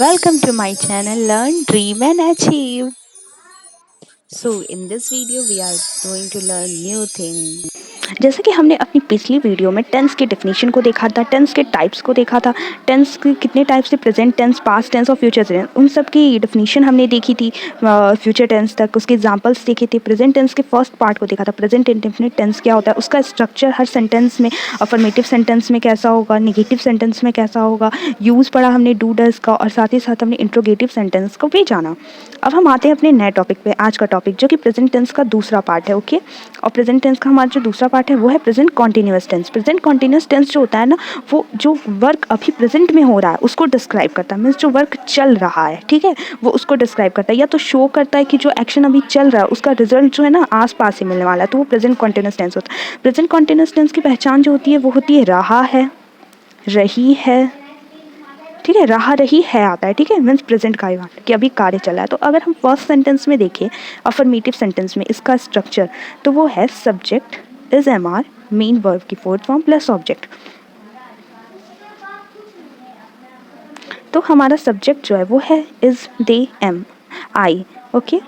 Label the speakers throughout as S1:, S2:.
S1: Welcome to my channel Learn, Dream and Achieve. So in this video we are going to learn new thing. जैसे कि हमने अपनी पिछली video में tense के डेफिनेशन को देखा था, टेंस के टाइप्स को देखा था, टेंस के कितने टाइप्स थे, प्रेजेंट टेंस, पास्ट टेंस और फ्यूचर टेंस, उन सब की डेफिनेशन हमने देखी थी। फ्यूचर टेंस तक उसके एग्जांपल्स देखे थे। प्रेजेंट टेंस के फर्स्ट पार्ट को देखा था, प्रेजेंट इंडेफिनिट टेंस क्या होता है, उसका स्ट्रक्चर हर सेंटेंस में, अफर्मेटिव सेंटेंस में कैसा होगा, नेगेटिव सेंटेंस में कैसा होगा, यूज़ पढ़ा हमने डू डज का, और साथ ही साथ हमने इंट्रोगेटिव सेंटेंस को भी जाना। अब हम आते हैं अपने नए टॉपिक पे। आज का टॉपिक जो कि प्रेजेंट टेंस का दूसरा पार्ट है। ओके, और प्रेजेंट टेंस का हमारा जो दूसरा पार्ट है वो है present continuous tense. Present continuous tense जो होता है ना, वो जो वर्क अभी प्रेजेंट में हो रहा है उसको डिस्क्राइब करता है। मीन्स जो वर्क चल रहा है, ठीक है, वो उसको डिस्क्राइब करता है, या तो शो करता है कि जो एक्शन अभी चल रहा है उसका रिजल्ट जो है ना आस पास ही मिलने वाला है, तो वो प्रेजेंट कॉन्टिन्यूअस टेंस होता है। प्रेजेंट कॉन्टिन्यूअस टेंस की पहचान जो होती है वो होती है रहा है, रही है, ठीक है, रहा रही है आता है, ठीक है, मीन्स प्रेजेंट का कि अभी कार्य चला है। तो अगर हम फर्स्ट सेंटेंस में देखें, अफर्मेटिव सेंटेंस में इसका स्ट्रक्चर, तो वो है subject is am are, main verb की फोर्थ फॉर्म प्लस ऑब्जेक्ट। तो हमारा सब्जेक्ट जो है वो है is, they, am, I. Okay,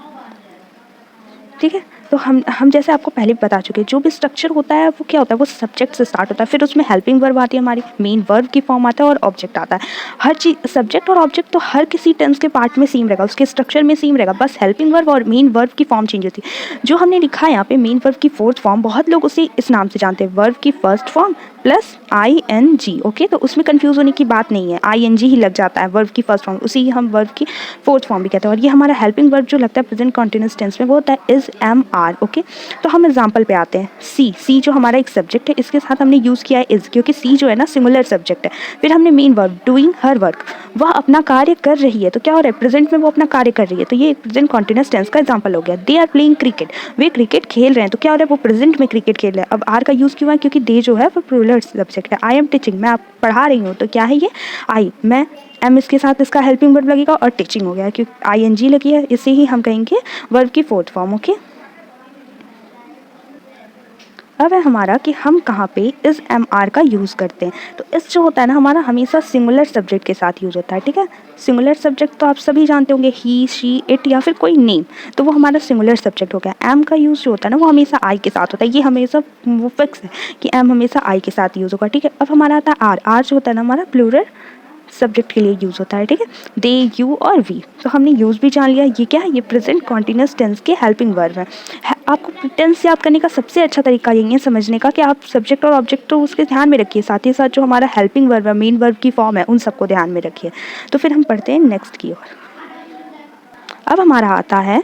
S1: ठीक है। तो हम जैसे आपको पहले बता चुके, जो भी स्ट्रक्चर होता है वो क्या होता है, वो सब्जेक्ट से स्टार्ट होता है, फिर उसमें हेल्पिंग वर्ब आती है, हमारी मेन वर्ब की फॉर्म आता है, और ऑब्जेक्ट आता है। हर चीज सब्जेक्ट और ऑब्जेक्ट तो हर किसी टेंस के पार्ट में सेम रहेगा, उसके स्ट्रक्चर में सेम रहेगा, बस हेल्पिंग वर्ब और मेन वर्ब की फॉर्म चेंज होती है। जो हमने लिखा है यहाँ पे मेन वर्ब की फोर्थ फॉर्म, बहुत लोग उसे इस नाम से जानते हैं, वर्ब की first form plus I N G. Okay, तो उसमें कंफ्यूज होने की बात नहीं है, आई एन जी ही लग जाता है वर्ब की फर्स्ट फॉर्म, उसी हम वर्ब की फोर्थ फॉर्म भी कहते हैं। और ये हमारा हेल्पिंग वर्ब जो लगता है प्रेजेंट कॉन्टिन्यूअस टेंस में वो होता है इज, एम, आर। ओके, तो हम एग्जाम्पल पे आते हैं। सी जो हमारा एक सब्जेक्ट है, इसके साथ हमने यूज़ किया है इज, क्योंकि सी जो है ना सिंगुलर सब्जेक्ट है। फिर हमने main verb doing her work, वह अपना कार्य कर रही है, तो क्या हो रहा है, प्रेजेंट में वो अपना कार्य कर रही है, तो ये प्रेजेंट कॉन्टिन्यूअस टेंस का एग्जाम्पल हो गया। दे आर प्लेइंग क्रिकेट, वे क्रिकेट खेल रहे हैं, तो क्या हो रहा है, वो प्रेजेंट में क्रिकेट खेल रहे हैं। अब आर का यूज़ क्यों है, क्योंकि दे जो है वो प्लूरल सब्जेक्ट है। आई एम टीचिंग, मैं आप पढ़ा रही हूँ, तो क्या है ये आई, मैं, एम इसके साथ इसका हेल्पिंग वर्ब लगेगा, और टीचिंग हो गया क्योंकि आई एन जी लगी है, इसे ही हम कहेंगे वर्ब की फोर्थ फॉर्म। ओके, अब है हमारा कि हम कहाँ पे इस एम आर का यूज़ करते हैं। तो इस जो होता है ना हमारा हमेशा सिंगुलर सब्जेक्ट के साथ यूज़ होता है, ठीक है। सिंगुलर सब्जेक्ट तो आप सभी जानते होंगे, ही, शी, इट, या फिर कोई नेम, तो वो हमारा सिंगुलर सब्जेक्ट हो गया। एम का यूज़ जो होता है ना वो हमेशा आई के साथ होता है, ये हमेशा वो फिक्स है कि एम हमेशा आई के साथ यूज़ होगा, ठीक है। अब हमारा आता है आर। आर जो होता है ना हमारा प्लूरल सब्जेक्ट के लिए यूज़ होता है, ठीक है, दे, यू और वी। तो हमने यूज़ भी जान लिया, ये क्या है, ये प्रेजेंट कॉन्टिन्यूअस टेंस के हेल्पिंग वर्ब है। आपको टेंस याद करने का सबसे अच्छा तरीका यही है समझने का कि आप सब्जेक्ट और ऑब्जेक्ट तो उसके ध्यान में रखिए, साथ ही साथ जो हमारा हेल्पिंग वर्ब है, मेन वर्ब की फॉर्म है, उन सबको ध्यान में रखिए। तो फिर हम पढ़ते हैं नेक्स्ट की ओर। अब हमारा आता है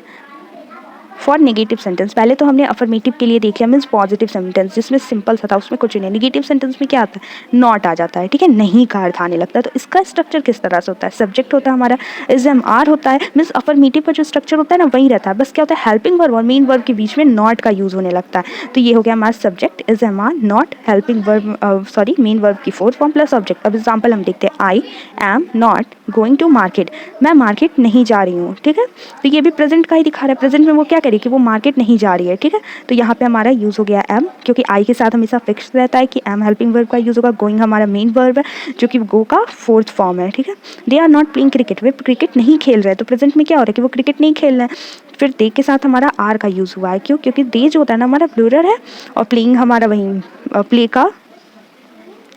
S1: फॉर नेगेटिव सेंटेंस। पहले तो हमने अफर्मेटिव के लिए देख लिया, मीन्स पॉजिटिव सेंटेंस जिसमें सिंपल सा था, उसमें कुछ नहीं। नेगेटिव सेंटेंस में क्या आता है, नॉट आ जाता है, ठीक है, नहीं का अर्थ आने लगता है। तो इसका स्ट्रक्चर किस तरह से होता है, सब्जेक्ट होता है हमारा इज, एम, आर होता है, मीन्स अफर्मेटिव का जो स्ट्रक्चर होता है ना वही रहता है, बस क्या होता है, हेल्पिंग वर्ब और मेन वर्ब के बीच में नॉट का यूज होने लगता है। तो ये हो गया हमारा subject is, am, are, not, helping verb, sorry, main verb की फोर्थ फॉर्म प्लस ऑब्जेक्ट। अब एग्जाम्पल हम देखते हैं, I am not going to market, मैं मार्केट नहीं जा रही हूँ, ठीक है। तो ये भी प्रेजेंट का ही दिखा रहा है, प्रेजेंट में वो क्या करे कि वो मार्केट नहीं जा रही है, ठीक है। तो यहाँ पे हमारा यूज़ हो गया एम, क्योंकि आई के साथ हमेशा फिक्स रहता है कि एम हेल्पिंग वर्ब का यूज़ होगा। गोइंग हमारा मेन वर्ब है जो कि गो का फोर्थ फॉर्म है, ठीक है। They are not playing cricket, वे क्रिकेट नहीं खेल रहे हैं, तो प्रेजेंट में क्या हो रहा है कि वो क्रिकेट नहीं खेल रहे हैं। फिर दे के साथ हमारा आर का यूज़ हुआ है, क्यों, क्योंकि दे जो होता है ना हमारा प्लूरल है, और प्लेइंग हमारा वही प्ले का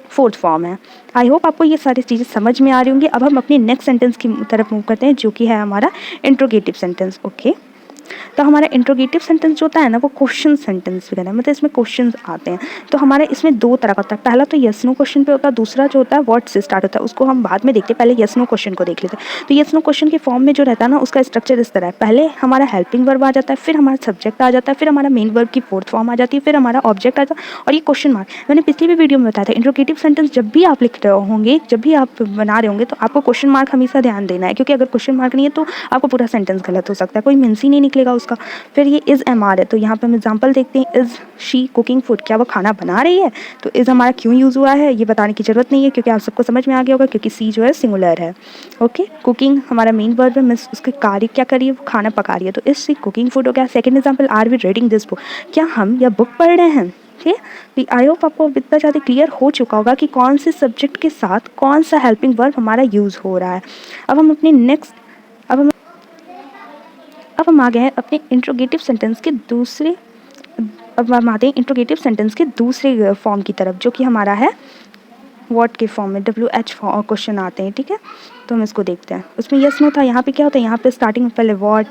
S1: फोर्थ फॉर्म है। आई होप आपको ये सारी चीज़ें समझ में आ रही होंगी। अब हम अपने नेक्स्ट सेंटेंस की तरफ मूव करते हैं, जो कि है हमारा इंट्रोगेटिव सेंटेंस। ओके, तो हमारा इंट्रोगेटिव सेंटेंस जो होता है ना वो क्वेश्चन सेंटेंस भी कहते हैं, मतलब इसमें क्वेश्चंस आते हैं। तो हमारे इसमें दो तरह का होता है, पहला तो यस नो क्वेश्चन पे होता है, दूसरा जो होता है व्हाट से स्टार्ट होता है, उसको हम बाद में देखते हैं, पहले यस नो क्वेश्चन को देख लेते हैं। तो यस नो क्वेश्चन के फॉर्म में जो रहता है ना उसका स्ट्रक्चर इस तरह है, पहले हमारा हेल्पिंग वर्ब आ जाता है, फिर हमारा सब्जेक्ट आ जाता है, फिर हमारा मेन वर्ब की फोर्थ फॉर्म आ जाती है, फिर हमारा ऑब्जेक्ट आ जाता है, और ये क्वेश्चन मार्क। मैंने पिछली भी वीडियो में बताया था, इंट्रोगेटिव सेंटेंस जब भी आप लिख रहे होंगे, जब भी आप बना रहे होंगे, तो आपको क्वेश्चन मार्क हमेशा ध्यान देना है, क्योंकि अगर क्वेश्चन मार्क नहीं है तो आपको पूरा सेंटेंस गलत हो सकता है, कोई मीन्स ही नहीं निकलेगा उसका। फिर ये इज़, एम, आर है, तो यहाँ पे हम एग्जांपल देखते हैं, इज़ शी कुकिंग फूड, क्या वो खाना बना रही है। तो इज़ हमारा क्यों यूज़ हुआ है ये बताने की ज़रूरत नहीं है, क्योंकि आप सबको समझ में आ गया होगा, क्योंकि सी जो है सिंगुलर है। ओके, कुकिंग हमारा मेन वर्ब है, मीन्स उसके कार्य क्या कर रही है, वो खाना पका रही है, तो इज़ शी कुकिंग फूड हो गया। Second example, are we reading this book, क्या हम यह बुक पढ़ रहे हैं। ठीक है। आई होप आपको इतना ज़्यादा क्लियर हो चुका होगा कि कौन से सब्जेक्ट के साथ कौन सा हेल्पिंग वर्ब हमारा यूज़ हो रहा है। अब हम अपने नेक्स्ट अब हम आ गए हैं अपने इंट्रोगेटिव सेंटेंस के दूसरे अब हम आते हैं इंट्रोगेटिव सेंटेंस के दूसरे फॉर्म की तरफ, जो कि हमारा है व्हाट के फॉर्म में WH क्वेश्चन आते हैं। ठीक है, तो हम इसको देखते हैं। उसमें यस नो था, यहाँ पे क्या होता है, यहाँ पे स्टार्टिंग में पहले व्हाट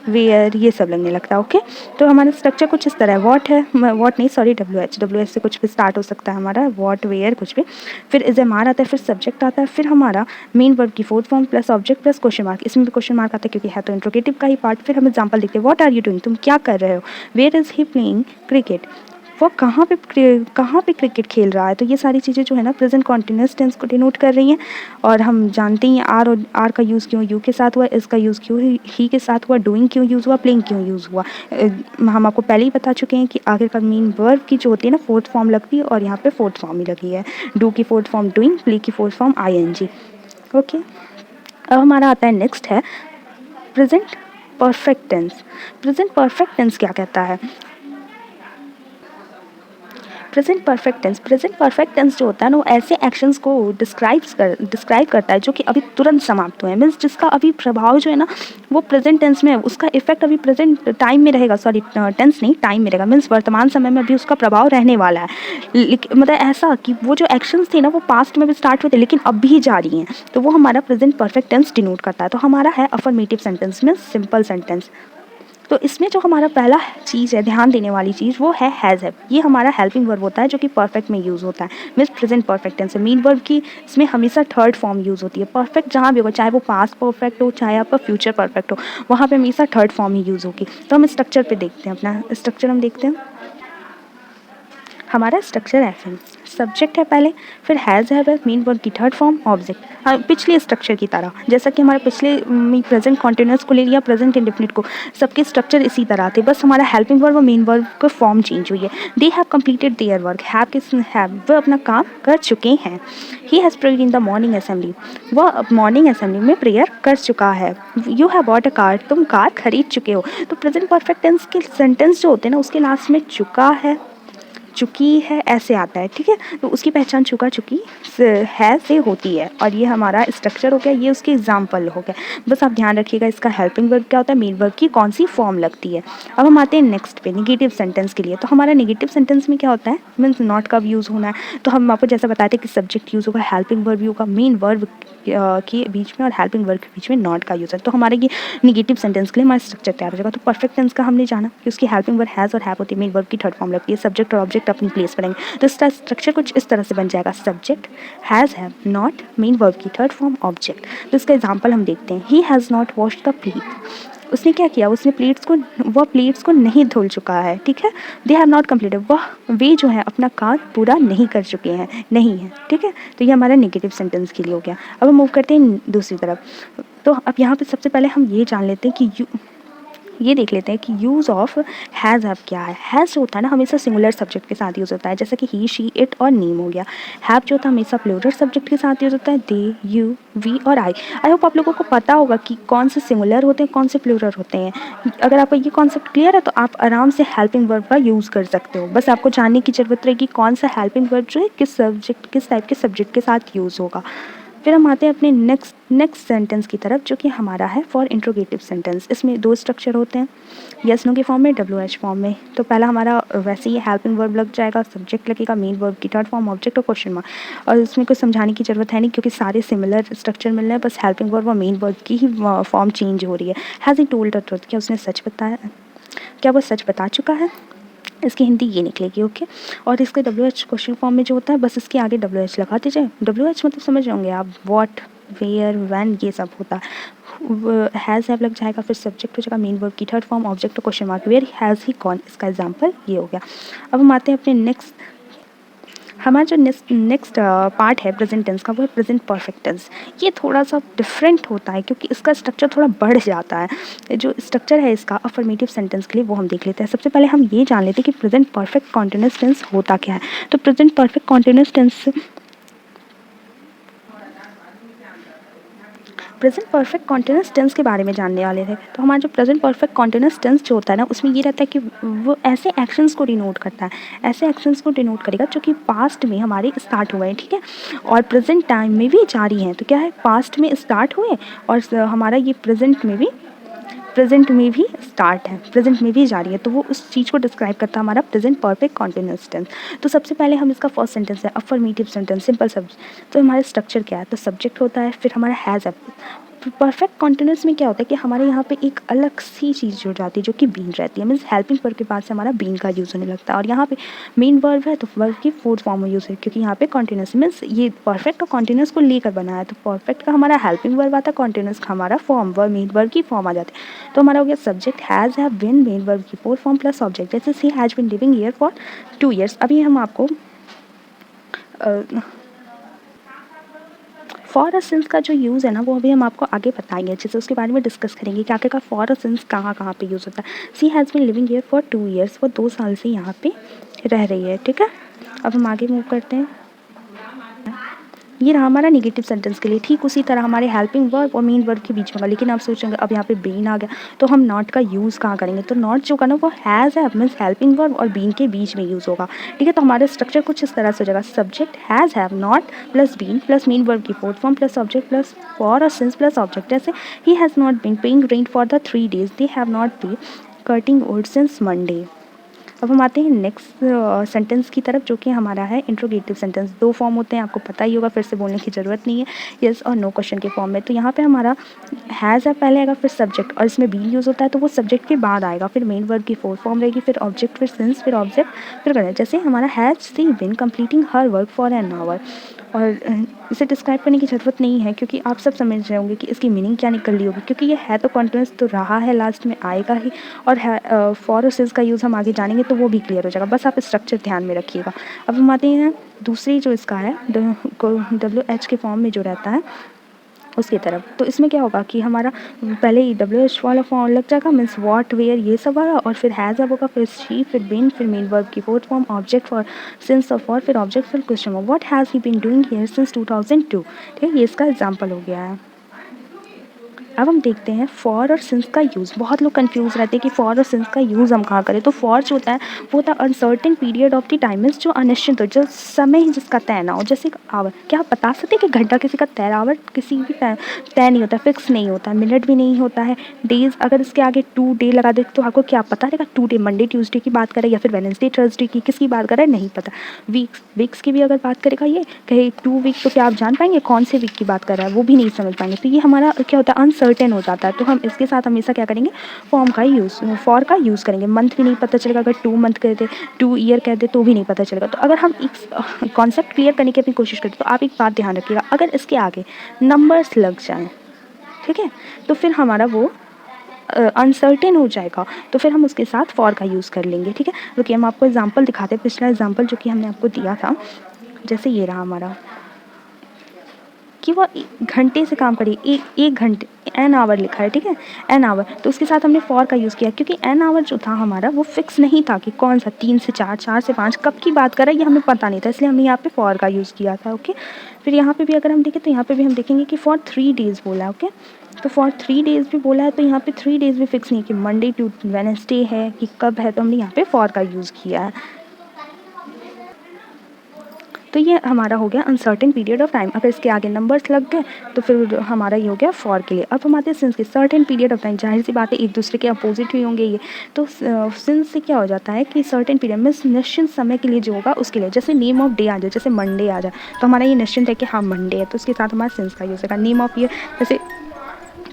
S1: वेयर ये सब लगने लगता है। ओके, तो हमारा स्ट्रक्चर कुछ इस तरह है, व्हाट है, व्हाट नहीं सॉरी WH से कुछ भी स्टार्ट हो सकता है हमारा, व्हाट वेयर कुछ भी, फिर इज एम आर आता है, फिर सब्जेक्ट आता है, फिर हमारा मेन वर्ब की fourth form plus object plus question mark. इसमें भी क्वेश्चन मार्क आता है क्योंकि है तो इंट्रोगेटिव का ही पार्ट। फिर हम एग्जाम्पल देखते हैं, व्हाट आर यू डूइंग, तुम क्या कर रहे हो, where is he playing cricket, वो कहाँ पे क्रिकेट खेल रहा है। तो ये सारी चीज़ें जो है ना प्रेजेंट कॉन्टिन्यूस टेंस को डिनोट कर रही हैं। और हम जानते ही आर और आर का यूज़ क्यों यू के साथ हुआ, इसका यूज़ क्यों ही के साथ हुआ, डूइंग क्यों यूज़ हुआ, प्लेइंग क्यों यूज़ हुआ। हम आपको पहले ही बता चुके हैं कि आगे का मेन वर्ब की जो होती है ना फोर्थ फॉर्म लगती है, और यहाँ पे फोर्थ फॉर्म ही लगी है। डू की फोर्थ फॉर्म डूइंग, प्ले की फोर्थ फॉर्म ING। ओके, अब हमारा आता है नेक्स्ट है present perfect tense. Present perfect tense क्या कहता है, प्रेजेंट परफेक्ट टेंस जो होता है ना वो ऐसे एक्शंस को डिस्क्राइब करता है जो कि अभी तुरंत समाप्त हुए हैं, मीन्स जिसका अभी प्रभाव जो है ना वो प्रेजेंट टेंस में है, उसका इफेक्ट अभी प्रेजेंट टाइम में रहेगा, सॉरी टेंस नहीं टाइम में रहेगा, मीन्स वर्तमान समय में अभी उसका प्रभाव रहने वाला है। मतलब ऐसा कि वो जो एक्शंस थे ना वो पास्ट में भी स्टार्ट हुए थे लेकिन अब भी जारी हैं, तो वो हमारा प्रेजेंट परफेक्ट टेंस डिनोट करता है। तो हमारा है affirmative sentence means simple sentence. तो इसमें जो हमारा पहला चीज़ है ध्यान देने वाली चीज़ वो है हैज़ हैव। ये हमारा हेल्पिंग वर्ब होता है जो कि परफेक्ट में यूज़ होता है, मीन्स प्रेजेंट परफेक्ट टेंस है। मेन वर्ब की इसमें हमेशा थर्ड फॉर्म यूज़ होती है। परफेक्ट जहाँ भी होगा, चाहे वो पास्ट परफेक्ट हो चाहे आपका फ्यूचर परफेक्ट हो, वहाँ पे हमेशा थर्ड फॉर्म ही यूज़ होगी। तो हम स्ट्रक्चर पे देखते हैं, अपना स्ट्रक्चर हम देखते हैं। हमारा स्ट्रक्चर ऐसे है, सब्जेक्ट है पहले, फिर हैज़ है मेन वर्ब की थर्ड फॉर्म ऑब्जेक्ट। हाँ, पिछले स्ट्रक्चर की तरह, जैसा कि हमारे पिछले प्रेजेंट कॉन्टिन्यूस को ले लिया, प्रेजेंट इंडेफिनिट को, सबके स्ट्रक्चर इसी तरह थे, बस हमारा हेल्पिंग वर्ब और मेन वर्ब का फॉर्म चेंज हुई है। They have completed their work, have वह अपना काम कर चुके हैं। He has prayed in the morning assembly, वह मॉर्निंग असेंबली में प्रेयर कर चुका है। You have bought a car, तुम कार खरीद चुके हो। तो प्रेजेंट परफेक्ट टेंस के सेंटेंस जो होते हैं ना उसके लास्ट में चुका है, चुकी है ऐसे आता है। ठीक है, तो उसकी पहचान चुका चुकी है से होती है, और ये हमारा स्ट्रक्चर हो गया, ये उसके एग्जाम्पल हो गया। बस आप ध्यान रखिएगा इसका हेल्पिंग वर्ब क्या होता है, मेन वर्ब की कौन सी फॉर्म लगती है। अब हम आते हैं नेक्स्ट पे निगेटिव सेंटेंस के लिए। तो हमारा निगेटिव सेंटेंस में क्या होता है, मीन्स नॉट कब यूज़ होना है। तो हम आपको जैसा बताते हैं कि सब्जेक्ट यूज़ होगा, हेल्पिंग वर्ब होगा, मेन वर्ब के बीच में और हेल्पिंग वर्ब के बीच में नॉट का यूज़ है। तो हमारे ये निगेटिव सेंटेंस के लिए हमारा स्ट्रक्चर तैयार हो जाएगा। तो परफेक्ट टेंस का हमने जाना कि उसकी हेल्पिंग वर्ब हैज़ और हैव होती है, मेन वर्ब की थर्ड फॉर्म लगती है, सब्जेक्ट और ऑब्जेक्ट अपनी प्लेस पर रहेंगे। तो इसका स्ट्रक्चर कुछ इस तरह से बन जाएगा, subject has have not main verb की थर्ड फॉर्म ऑब्जेक्ट। तो इसका एग्जाम्पल हम देखते हैं, he has not washed the plate, उसने क्या किया, उसने वह प्लेट्स को नहीं धुल चुका है। ठीक है, दे हैव नॉट कम्प्लीटेड, वे जो है अपना काम पूरा नहीं कर चुके हैं, नहीं है। ठीक है, तो ये हमारा नेगेटिव सेंटेंस के लिए हो गया। अब हम मूव करते हैं दूसरी तरफ। तो अब यहाँ पे सबसे पहले हम ये जान लेते हैं कि ये देख लेते हैं कि यूज़ ऑफ हैज़ हैव क्या है। हैज़ जो होता है ना हमेशा सिंगुलर सब्जेक्ट के साथ यूज़ होता है, जैसा कि ही शी इट और नीम हो गया। हैव जो होता है हमेशा प्लूरल सब्जेक्ट के साथ यूज़ होता है, दे यू वी और आई होप आप लोगों को पता होगा कि कौन से सिंगुलर होते हैं कौन से प्लूरल होते हैं। अगर आपको ये कॉन्सेप्ट क्लियर है तो आप आराम से हेल्पिंग वर्ब का यूज़ कर सकते हो। बस आपको जानने की ज़रूरत रहेगी कौन सा हेल्पिंग वर्ब जो है किस टाइप के सब्जेक्ट के साथ यूज़ होगा। फिर हम आते हैं अपने नेक्स्ट सेंटेंस की तरफ, जो कि हमारा है फॉर इंट्रोगेटिव सेंटेंस। इसमें दो स्ट्रक्चर होते हैं, यस नो के फॉर्म में, WH फॉर्म में। तो पहला हमारा वैसे ही हेल्पिंग वर्ब लग जाएगा, सब्जेक्ट लगेगा, मेन वर्ब की थर्ड फॉर्म ऑब्जेक्ट और क्वेश्चन मार्क। और इसमें कुछ समझाने की ज़रूरत है नहीं क्योंकि सारे सिमिलर स्ट्रक्चर मिल रहे हैं, बस हेल्पिंग वर्ब और मेन वर्ब की ही फॉर्म चेंज हो रही है। Has he told the truth, क्या उसने सच बताया, क्या वो सच बता चुका है। इसकी हिंदी ये निकलेगी। ओके, और इसके WH क्वेश्चन फॉर्म में जो होता है बस इसके आगे WH लगा दीजिए। WH मतलब समझ होंगे आप, व्हाट वेयर व्हेन ये सब होता है। हैज़ हैव लग जाएगा, फिर सब्जेक्ट हो जाएगा, मेन वर्ब की थर्ड फॉर्म ऑब्जेक्ट और question mark, where has he gone, इसका एग्जांपल ये हो गया। अब हम आते हैं अपने हमारा जो नेक्स्ट पार्ट है प्रेजेंट टेंस का, वो है प्रेजेंट परफेक्ट टेंस। ये थोड़ा सा डिफरेंट होता है क्योंकि इसका स्ट्रक्चर थोड़ा बढ़ जाता है। जो स्ट्रक्चर है इसका अफर्मेटिव सेंटेंस के लिए वो हम देख लेते हैं। सबसे पहले हम ये जान लेते हैं कि प्रेजेंट परफेक्ट कॉन्टिन्यूस टेंस होता क्या है। तो present perfect continuous tense present perfect continuous tense के बारे में जानने वाले थे। तो हमारा जो प्रेजेंट परफेक्ट कॉन्टिन्यूस टेंस जो होता है ना, उसमें ये रहता है कि वो ऐसे एक्शंस को डिनोट करता है, ऐसे एक्शंस को डिनोट करेगा जो कि पास्ट में हमारे स्टार्ट हुए हैं, ठीक है, और प्रेजेंट टाइम में भी जारी हैं। तो क्या है, पास्ट में स्टार्ट हुए और हमारा ये प्रेजेंट में भी स्टार्ट है, प्रेजेंट में भी जारी है। तो वो उस चीज़ को डिस्क्राइब करता है हमारा प्रेजेंट परफेक्ट कॉन्टिन्यूस टेंस। तो सबसे पहले हम इसका फर्स्ट सेंटेंस है अफर्मेटिव सेंटेंस, सिंपल सब्जेक्ट। तो हमारा स्ट्रक्चर क्या है, तो सब्जेक्ट होता है, फिर हमारा हैज़ है। परफेक्ट कॉन्टिन्यूस में क्या होता है कि हमारे यहाँ पे एक अलग सी चीज़ जुड़ जाती है जो कि बीन रहती है, मीन्स हेल्पिंग वर्ब के पास से हमारा बीन का यूज़ होने लगता है। और यहाँ पे मेन वर्ब है तो वर्ब की फोर्थ फॉर्म में यूज़ है, क्योंकि यहाँ पे कॉन्टिन्यूस मीन्स ये परफेक्ट का कॉन्टिन्यूस को लेकर बना है। तो परफेक्ट का हमारा हेल्पिंग वर्ब आता है, कॉन्टिन्यूस का हमारा फॉर्म वर्ब मेन वर्ब की फॉर्म आ जाती है। तो हमारा हो गया subject has have been, main verb की फोर्थ फॉर्म प्लस ऑब्जेक्ट, जैसे she has been living here for 2 years। अभी हम आपको फॉर और सिंस का जो यूज़ है ना, वो अभी हम आपको आगे बताएंगे, अच्छे से उसके बारे में डिस्कस करेंगे कि आखिर का फॉर और सिंस कहाँ कहाँ पे यूज़ होता है। She has been living here for 2 years, वो 2 साल से यहाँ पे रह रही है, ठीक है। अब हम आगे मूव करते हैं। ये रहा हमारा नेगेटिव सेंटेंस के लिए, ठीक उसी तरह हमारे हेल्पिंग वर्ब और मेन वर्ब के बीच में होगा। लेकिन आप सोचेंगे अब यहाँ पे बीन आ गया तो हम नॉट का यूज़ कहाँ करेंगे, तो नॉट जो का ना वो हैज़ है मीन्स हेल्पिंग वर्ब और बीन के बीच में यूज़ होगा, ठीक है। तो हमारा स्ट्रक्चर कुछ इस तरह से हो जाएगा, subject has have not plus been plus main verb की fourth form plus object plus for और सिंस प्लस ऑब्जेक्ट। जैसे he has not been paying rent for the 3 days, they have not be cutting wood since Monday. अब हम आते हैं next sentence की तरफ, जो कि हमारा है इंट्रोगेटिव सेंटेंस। 2 फॉर्म होते हैं, आपको पता ही होगा, फिर से बोलने की ज़रूरत नहीं है, येस और नो क्वेश्चन के फॉर्म में। तो यहाँ पे हमारा हैज़ है पहले आएगा, फिर सब्जेक्ट, और इसमें बीन यूज़ होता है तो वो सब्जेक्ट के बाद आएगा, फिर मेन वर्ब की फोर्थ फॉर्म रहेगी, फिर ऑब्जेक्ट, फिर सिंस, फिर ऑब्जेक्ट, फिर करना। जैसे हमारा has she been completing her work for an hour, और इसे डिस्क्राइब करने की ज़रूरत नहीं है क्योंकि आप सब समझ रहे होंगे कि इसकी मीनिंग क्या निकल रही होगी, क्योंकि ये है तो कॉन्टिन्यूस तो रहा है, लास्ट में आएगा ही, और है फॉर और सिंस का यूज़ हम आगे जानेंगे तो वो भी क्लियर हो जाएगा, बस आप स्ट्रक्चर ध्यान में रखिएगा। अब हम आते हैं दूसरी जो इसका है WH के फॉर्म में जो रहता है उसकी तरफ। तो इसमें क्या होगा कि हमारा पहले ही WH वाला फॉर्म लग जाएगा, मीन्स वॉट वेयर ये सब वाला, और फिर हैज़ अब होगा, फिर शी, फिर बीन, फिर मेन वर्ब की fourth form, object for since of for, फिर ऑब्जेक्ट फिर question mark, what has he been doing here since 2002, ठीक है, ये इसका एग्जाम्पल हो गया है। अब हम देखते हैं फॉर और सिंस का यूज़। बहुत लोग कंफ्यूज रहते हैं कि फॉर और सिंस का यूज़ हम कहाँ करें। तो फॉर जो होता है वो होता है uncertain period of the time, means जो अनिश्चित हो, जो समय ही जिसका तय ना हो। जैसे आवर, क्या आप बता सकते हैं कि घंटा किसी का तय, आवर किसी भी तय नहीं होता, फिक्स नहीं होता, मिनट भी नहीं होता है, डेज अगर इसके आगे 2 डे लगा दे तो आपको क्या पता रहेगा 2 डे मंडे ट्यूसडे की बात करें या फिर वेडनेसडे थर्सडे की, किसकी बात कर रहा है नहीं पता। वीक्स की भी अगर बात करेगा ये कहे 2 वीक, तो क्या आप जान पाएंगे कौन से वीक की बात कर रहा है, वो भी नहीं समझ पाएंगे। तो ये हमारा क्या होता है अनसर्टेन हो जाता है। तो हम इसके साथ हमेशा क्या करेंगे, फॉर्म का यूज़, फॉर का यूज़ करेंगे। मंथ भी नहीं पता चलेगा, अगर 2 मंथ कह दे, 2 ईयर कह दे तो भी नहीं पता चलेगा। तो अगर हम एक कॉन्सेप्ट क्लियर करने की अपनी कोशिश करें तो आप एक बात ध्यान रखिएगा, अगर इसके आगे नंबर्स लग जाएँ, ठीक है, तो फिर हमारा वो अनसर्टेन हो जाएगा, तो फिर हम उसके साथ फॉर का यूज़ कर लेंगे, ठीक है। रुकिए हम आपको एग्जांपल दिखाते हैं, पिछला एग्जांपल जो कि हमने आपको दिया था, जैसे ये रहा हमारा कि वो घंटे से काम करिए, एक घंटे, एन आवर लिखा है, ठीक है, एन आवर, तो उसके साथ हमने फॉर का यूज़ किया क्योंकि एन आवर जो था हमारा वो फिक्स नहीं था कि कौन सा 3 से 4, 4 से 5 कब की बात कर रहा है ये हमें पता नहीं था, इसलिए हमने यहाँ पे फॉर का यूज़ किया था, ओके। फिर यहाँ पे भी अगर हम देखें तो यहाँ पे भी हम देखेंगे कि फॉर 3 डेज़ बोला है, ओके। तो फॉर 3 डेज़ भी बोला है, तो यहाँ पे 3 डेज़ भी फिक्स नहीं कि मंडे टू वेडनेसडे है कि कब है, तो हमने यहाँ पे फॉर का यूज़ किया है। तो ये हमारा हो गया अनसर्टेन पीरियड ऑफ टाइम। अगर इसके आगे नंबर्स लग गए तो फिर हमारा ये हो गया फॉर के लिए। अब हम आते हैं सिंस के, सर्टेन पीरियड ऑफ टाइम, जाहिर सी बात है एक दूसरे के अपोजिट ही होंगे ये। तो सिंस से क्या हो जाता है कि सर्टेन पीरियड में निश्चित समय के लिए जो होगा उसके लिए, जैसे नेम ऑफ डे आ जाए, जैसे मंडे आ जाए तो हमारा ये निश्चित है कि हाँ मंडे है, तो उसके साथ हमारा सिंस का यूज़ होगा। नेम ऑफ ईयर जैसे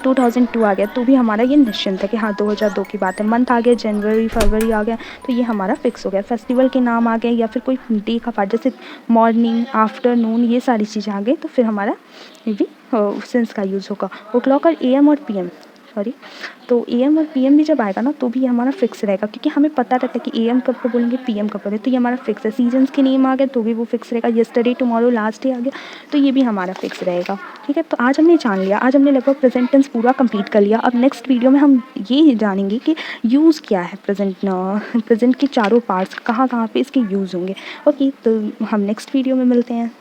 S1: 2002 आ गया तो भी हमारा ये निश्चिंत है कि हाँ 2002 की बात है। मंथ आ गया, जनवरी फरवरी आ गया तो ये हमारा फिक्स हो गया। फेस्टिवल के नाम आ गए या फिर कोई डे का पार्ट जैसे मॉर्निंग, आफ्टरनून, ये सारी चीज़ें आ गई तो फिर हमारा ये भी सेंस का यूज़ होगा। ओ क्लॉक और AM और PM, सॉरी, तो AM और PM भी जब आएगा ना तो भी हमारा फिक्स रहेगा क्योंकि हमें पता रहता है कि AM कब को बोलेंगे, PM कब बोलेंगे, तो ये हमारा फिक्स है। सीजन्स के नेम आ गए तो भी वो फिक्स रहेगा। येस्टरडे, टुमारो, लास्ट डे आ गया तो ये भी हमारा फिक्स रहेगा, ठीक है। तो आज हमने जान लिया, आज हमने लगभग प्रेजेंट टेंस पूरा कंप्लीट कर लिया। अब नेक्स्ट वीडियो में हम ये जानेंगे कि यूज़ क्या है प्रेजेंट के चारों पार्ट्स, कहाँ कहाँ पे इसके यूज़ होंगे। ओके, तो हम नेक्स्ट वीडियो में मिलते हैं।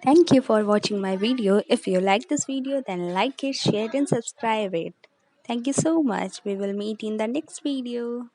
S1: Thank you for watching my video. If you like this video, then like it, share it and subscribe it. Thank you so much. We will meet in the next video.